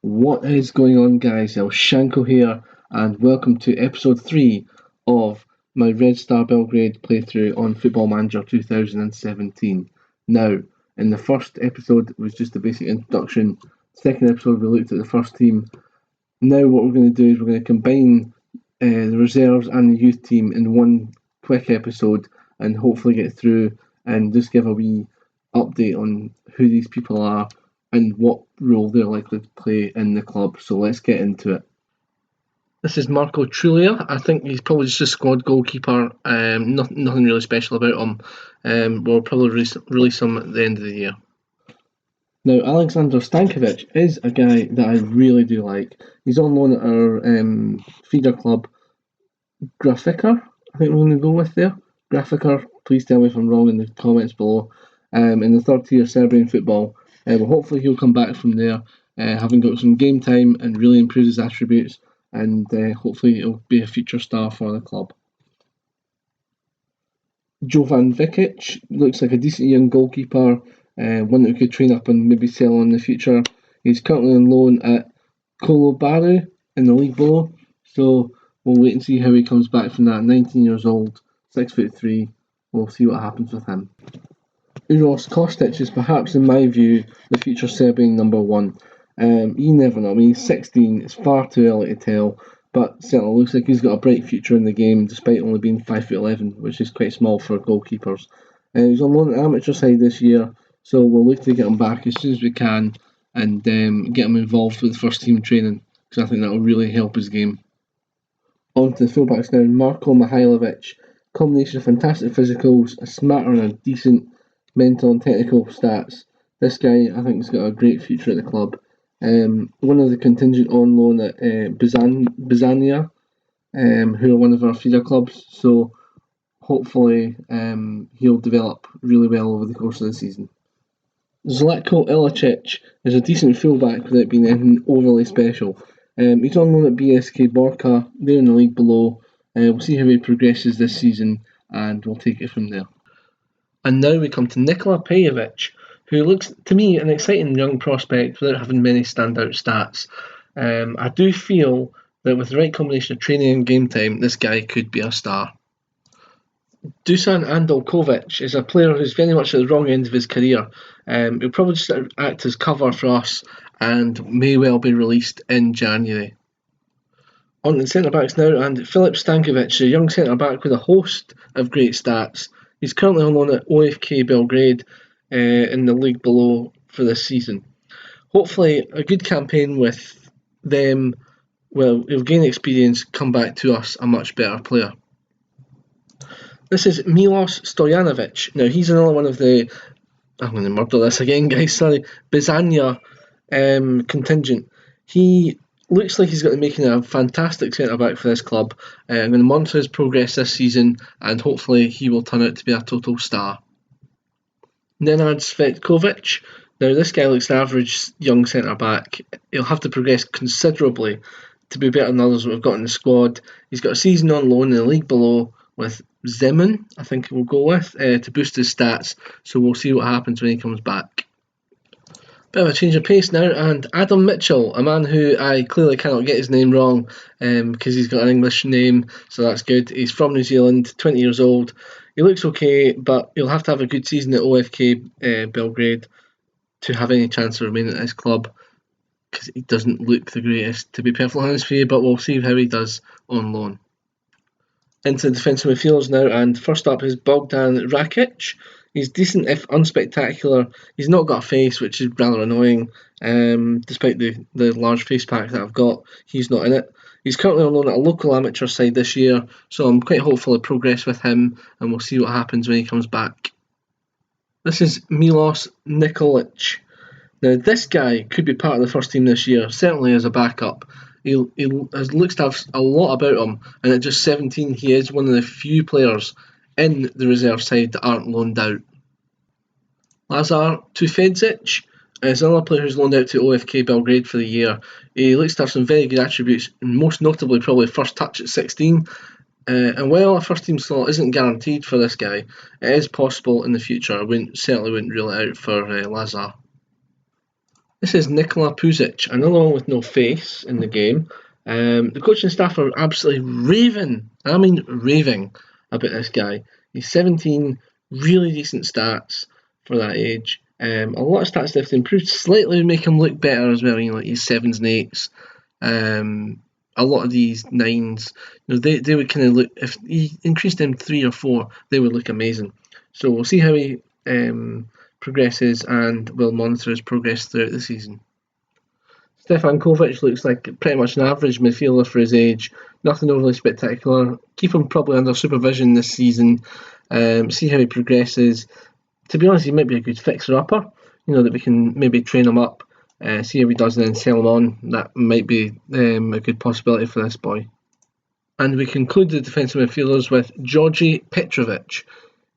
What is going on, guys? Elshanko here, and welcome to episode 3 of my Red Star Belgrade playthrough on Football Manager 2017. Now, in the first episode was just a basic introduction. Second episode, we looked at the first team. Now, what we're going to do is we're going to combine the reserves and the youth team in one quick episode, and hopefully get through and just give a wee update on who these people are and what role they're likely to play in the club. So let's get into it. This is Marco Trullia. I think he's probably just a squad goalkeeper. Nothing really special about him. We'll probably release him at the end of the year. Now, Alexander Stankovic is a guy that I really do like. He's on loan at our feeder club, Grafica. I think we're going to go with there. Grafica, please tell me if I'm wrong in the comments below. In the third tier Serbian football. But hopefully he'll come back from there, having got some game time and really improved his attributes, and hopefully he'll be a future star for the club. Jovan Vikic looks like a decent young goalkeeper, one that we could train up and maybe sell in the future. He's currently on loan at Kolobaru in the league below, so we'll wait and see how he comes back from that. 19 years old, 6'3". We'll see what happens with him. Uros Kostic is perhaps, in my view, the future Serbian number one. You never know. I mean, he's 16. It's far too early to tell, but certainly looks like he's got a bright future in the game, despite only being 5'11", which is quite small for goalkeepers. He's on loan at amateur side this year, so we'll look to get him back as soon as we can and get him involved with first team training, because I think that will really help his game. On to the fullbacks now. Marko Mihailovic, combination of fantastic physicals, a smatter and a decent mental and technical stats. This guy, I think, has got a great future at the club. One of the contingent on loan at Bizania, who are one of our feeder clubs, so hopefully he'll develop really well over the course of the season. Zlatko Ilicic is a decent fullback without being anything overly special. He's on loan at BSK Borca, they're in the league below. We'll see how he progresses this season, and we'll take it from there. And now we come to Nikola Pejovic, who looks to me an exciting young prospect without having many standout stats. I do feel that with the right combination of training and game time, this guy could be a star. Dusan Andolkovic is a player who's very much at the wrong end of his career. He'll probably just act as cover for us and may well be released in January. On to the centre-backs now, and Filip Stankovic, a young centre-back with a host of great stats. He's currently on loan at OFK Belgrade in the league below for this season. Hopefully, a good campaign with them, well, he'll gain experience, come back to us a much better player. This is Milos Stojanovic. Now, he's another one of the, I'm going to murder this again, guys, sorry, Bizania contingent. He looks like he's got the making of a fantastic centre-back for this club. I'm going to monitor his progress this season, and hopefully he will turn out to be a total star. Nenad Svetkovic. Now, this guy looks an average young centre-back. He'll have to progress considerably to be better than others that we've got in the squad. He's got a season on loan in the league below with Zemun, I think we'll go with, to boost his stats, so we'll see what happens when he comes back. Bit of a change of pace now, and Adam Mitchell, a man who I clearly cannot get his name wrong because he's got an English name, so that's good. He's from New Zealand, 20 years old. He looks okay, but he'll have to have a good season at OFK Belgrade to have any chance of remaining at his club, because he doesn't look the greatest, to be perfectly honest with you, but we'll see how he does on loan. Into the defensive midfielders now, and first up is Bogdan Rakic. He's decent if unspectacular. He's not got a face, which is rather annoying. Despite the large face pack that I've got, he's not in it. He's currently on loan at a local amateur side this year, so I'm quite hopeful of progress with him, and we'll see what happens when he comes back. This is Milos Nikolic. Now, this guy could be part of the first team this year, certainly as a backup. He looks to have a lot about him, and at just 17, he is one of the few players in the reserve side that aren't loaned out. Lazar Tufedzic is another player who's loaned out to OFK Belgrade for the year. He looks to have some very good attributes, and most notably probably first touch at 16. And while a first team slot isn't guaranteed for this guy, it is possible in the future. I certainly wouldn't rule it out for Lazar. This is Nikola Puzic, another one with no face in the game. The coaching staff are absolutely raving, I mean raving, about this guy. He's 17, really decent stats for that age. A lot of stats they've improved slightly to make him look better as well. Like his 7s and 8s. A lot of these 9s, they would kind of look, if he increased them 3 or 4, they would look amazing. So we'll see how he progresses, and we'll monitor his progress throughout the season. Kovac looks like pretty much an average midfielder for his age. Nothing overly spectacular. Keep him probably under supervision this season. See how he progresses. To be honest, he might be a good fixer-upper. That we can maybe train him up, see how he does, and then sell him on. That might be a good possibility for this boy. And we conclude the defensive midfielders with Georgi Petrovic.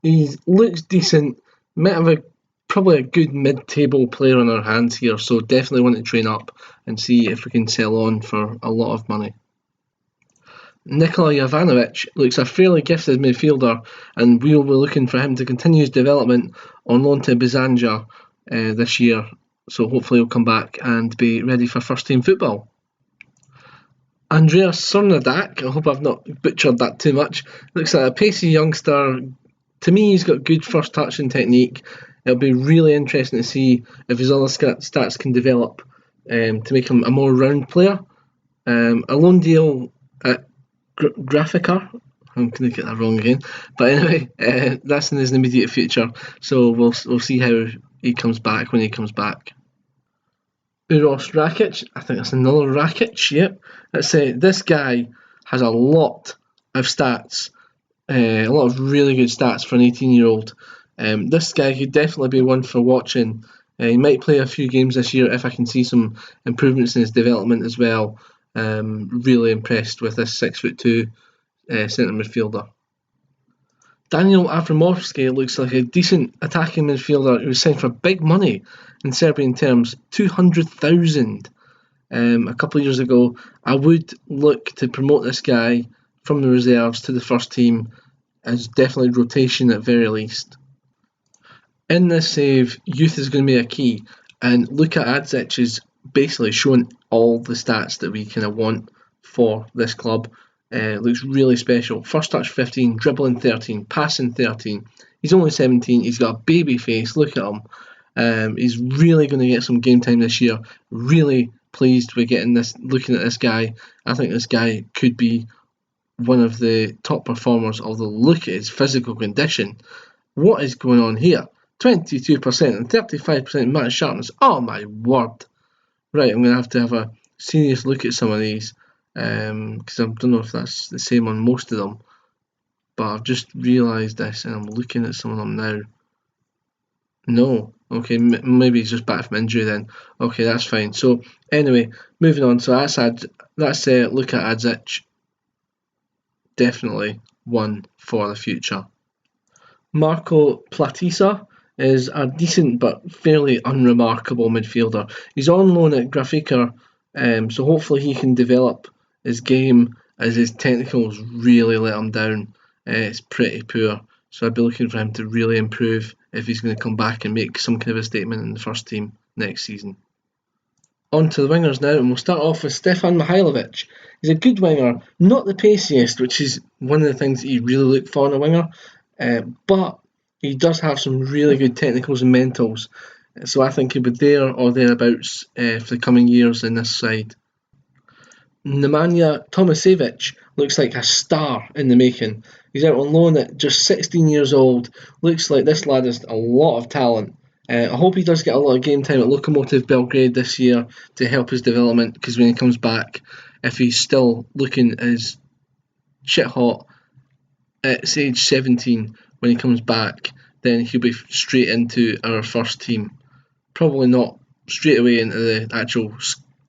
He looks decent. Might have probably a good mid-table player on our hands here, so definitely want to train up and see if we can sell on for a lot of money. Nikola Jovanovic looks a fairly gifted midfielder, and we'll be looking for him to continue his development on loan to Bizanja this year, so hopefully he'll come back and be ready for first team football. Andreas Sornadak, I hope I've not butchered that too much, looks like a pacey youngster. To me, he's got good first touch and technique. It'll be really interesting to see if his other stats can develop to make him a more round player. A loan deal at Graphica, I'm going to get that wrong again, but anyway, that's in his immediate future, so we'll see how he comes back when he comes back. Uros Rakic, I think that's another Rakic, yep. Let's say this guy has a lot of stats, a lot of really good stats for an 18-year-old. This guy could definitely be one for watching. He might play a few games this year if I can see some improvements in his development as well. Really impressed with this 6'2" centre midfielder. Daniel Avramovski looks like a decent attacking midfielder who was signed for big money in Serbian terms, 200,000 a couple of years ago. I would look to promote this guy from the reserves to the first team as definitely rotation at very least. In this save, youth is going to be a key, and Luka Adzic is basically showing all the stats that we kind of want for this club. Looks really special. First touch 15, dribbling 13, passing 13. He's only 17. He's got a baby face. Look at him. He's really going to get some game time this year. Really pleased with looking at this guy. I think this guy could be one of the top performers, although look at his physical condition. What is going on here? 22% and 35% match sharpness. Oh my word. Right, I'm going to have a serious look at some of these, because I don't know if that's the same on most of them, but I've just realised this and I'm looking at some of them now. No, okay, maybe he's just back from injury then. Okay, that's fine. So anyway, moving on. So that's Luka Adzic. Definitely one for the future. Marco Platisa is a decent but fairly unremarkable midfielder. He's on loan at Graphica, so hopefully he can develop his game, as his technicals really let him down. It's pretty poor, so I'd be looking for him to really improve if he's going to come back and make some kind of a statement in the first team next season. On to the wingers now, and we'll start off with Stefan Mihailovic. He's a good winger, not the paciest, which is one of the things that you really look for in a winger, but he does have some really good technicals and mentals, so I think he'll be there or thereabouts for the coming years in this side. Nemanja Tomasevic looks like a star in the making. He's out on loan at just 16 years old. Looks like this lad has a lot of talent. I hope he does get a lot of game time at Lokomotiv Belgrade this year to help his development, because when he comes back, if he's still looking as shit hot at age 17 when he comes back, then he'll be straight into our first team. Probably not straight away into the actual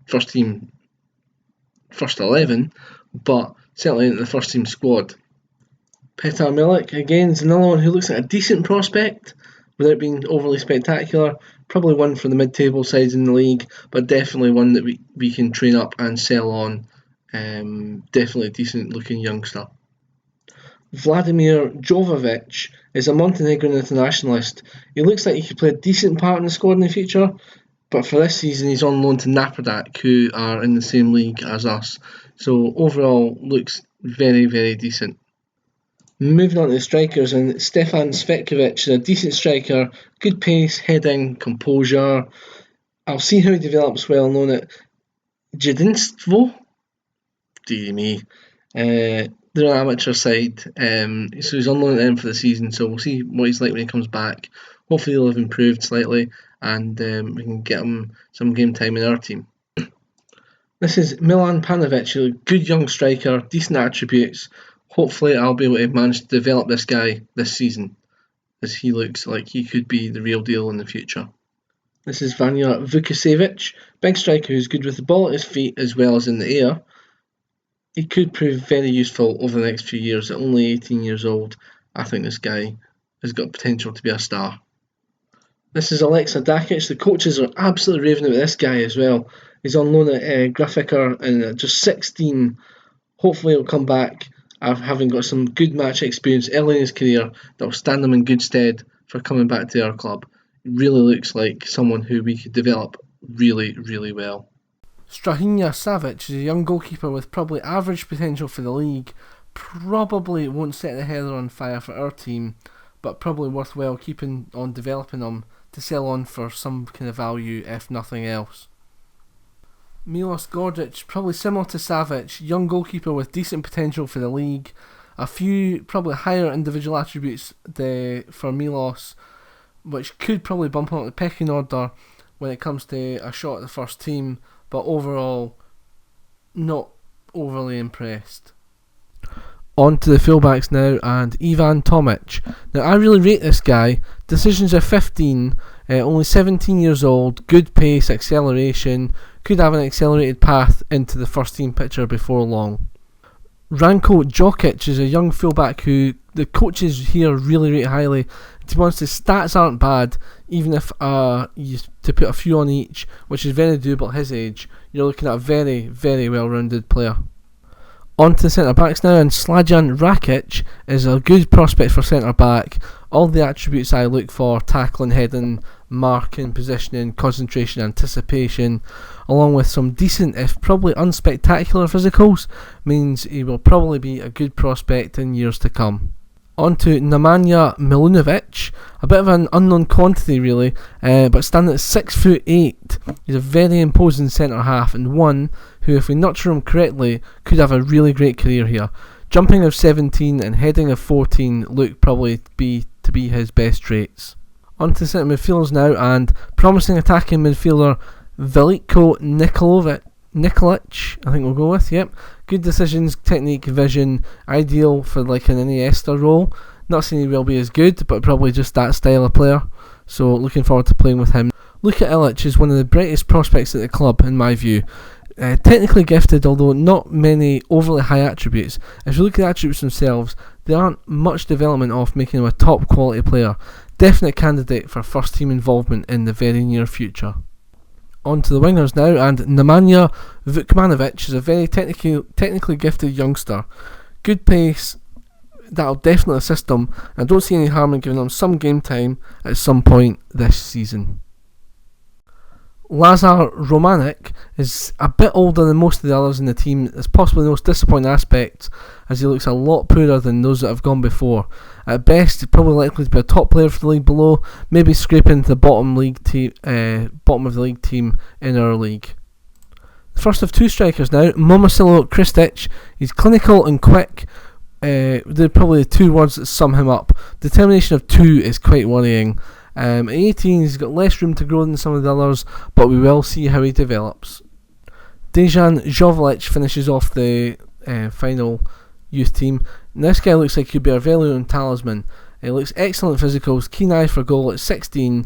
first team, first 11, but certainly into the first team squad. Petar Milik, again, is another one who looks like a decent prospect without being overly spectacular. Probably one for the mid-table sides in the league, but definitely one that we can train up and sell on. Definitely a decent looking youngster. Vladimir Jovovic is a Montenegrin internationalist. He looks like he could play a decent part in the squad in the future. But for this season, he's on loan to Napredak, who are in the same league as us. So overall, looks very, very decent. Moving on to the strikers, and Stefan Svetkovic is a decent striker, good pace, heading, composure. I'll see how he develops well known at Jedinstvo. Dear me. They're an amateur side, so he's on loan at them for the season, so we'll see what he's like when he comes back. Hopefully he'll have improved slightly, and we can get him some game time in our team. This is Milan Panovic, a good young striker, decent attributes. Hopefully I'll be able to manage to develop this guy this season, as he looks like he could be the real deal in the future. This is Vanja Vukosevic, big striker who's good with the ball at his feet as well as in the air. He could prove very useful over the next few years. At only 18 years old, I think this guy has got potential to be a star. This is Alexa Dakic. The coaches are absolutely raving about this guy as well. He's on loan at Grafika and at just 16. Hopefully he'll come back having got some good match experience early in his career that will stand him in good stead for coming back to our club. It really looks like someone who we could develop really, really well. Strahinja Savic is a young goalkeeper with probably average potential for the league. Probably won't set the heather on fire for our team, but probably worthwhile keeping on developing him to sell on for some kind of value if nothing else. Milos Gordic, probably similar to Savic, young goalkeeper with decent potential for the league. A few probably higher individual attributes for Milos, which could probably bump him up the pecking order when it comes to a shot at the first team, but overall not overly impressed. On to the fullbacks now, and Ivan Tomic. Now I really rate this guy. Decisions are 15, only 17 years old, good pace, acceleration, could have an accelerated path into the first team picture before long. Ranko Jokic is a young fullback who the coaches here really rate highly. To be honest, his stats aren't bad, even if to put a few on each, which is very doable at his age. You're looking at a very, very well-rounded player. On to the centre-backs now, and Slajan Rakic is a good prospect for centre-back. All the attributes I look for: tackling, heading, marking, positioning, concentration, anticipation, along with some decent, if probably unspectacular physicals, means he will probably be a good prospect in years to come. On to Nemanja Milunovic, a bit of an unknown quantity really, but standing at 6'8", he's a very imposing centre half, and one who, if we nurture him correctly, could have a really great career here. Jumping of 17 and heading of 14 look probably to be his best traits. On to centre midfielders now, and promising attacking midfielder Veliko Nikolic, I think we'll go with, yep. Good decisions, technique, vision, ideal for like an Iniesta role. Not saying he will be as good, but probably just that style of player. So looking forward to playing with him. Luka Ilic is one of the brightest prospects at the club in my view. Technically gifted, although not many overly high attributes. If you look at the attributes themselves, there aren't much development of making him a top quality player. Definite candidate for first team involvement in the very near future. On to the wingers now, and Nemanja Vukmanovic is a very technically gifted youngster. Good pace, that'll definitely assist him, and I don't see any harm in giving him some game time at some point this season. Lazar Romanik is a bit older than most of the others in the team. It's possibly the most disappointing aspect, as he looks a lot poorer than those that have gone before. At best, he's probably likely to be a top player for the league below, maybe scraping into the bottom of the league team in our league. The first of two strikers now, Momosilo Kristic. He's clinical and quick. They're probably the two words that sum him up. Determination of 2 is quite worrying. At 18, he's got less room to grow than some of the others, but we will see how he develops. Dejan Jovalic finishes off the final youth team. And this guy looks like he'll be our very own talisman. He looks excellent physicals, keen eye for goal at 16.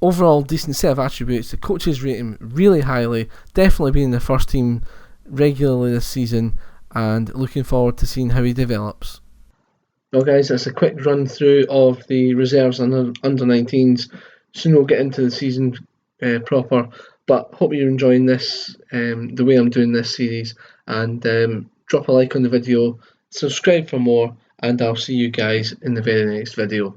Overall, decent set of attributes. The coaches rate him really highly. Definitely being in the first team regularly this season, and looking forward to seeing how he develops. Well guys, that's a quick run through of the reserves and under 19s. Soon we'll get into the season proper, but hope you're enjoying this, the way I'm doing this series, and drop a like on the video, subscribe for more, and I'll see you guys in the very next video.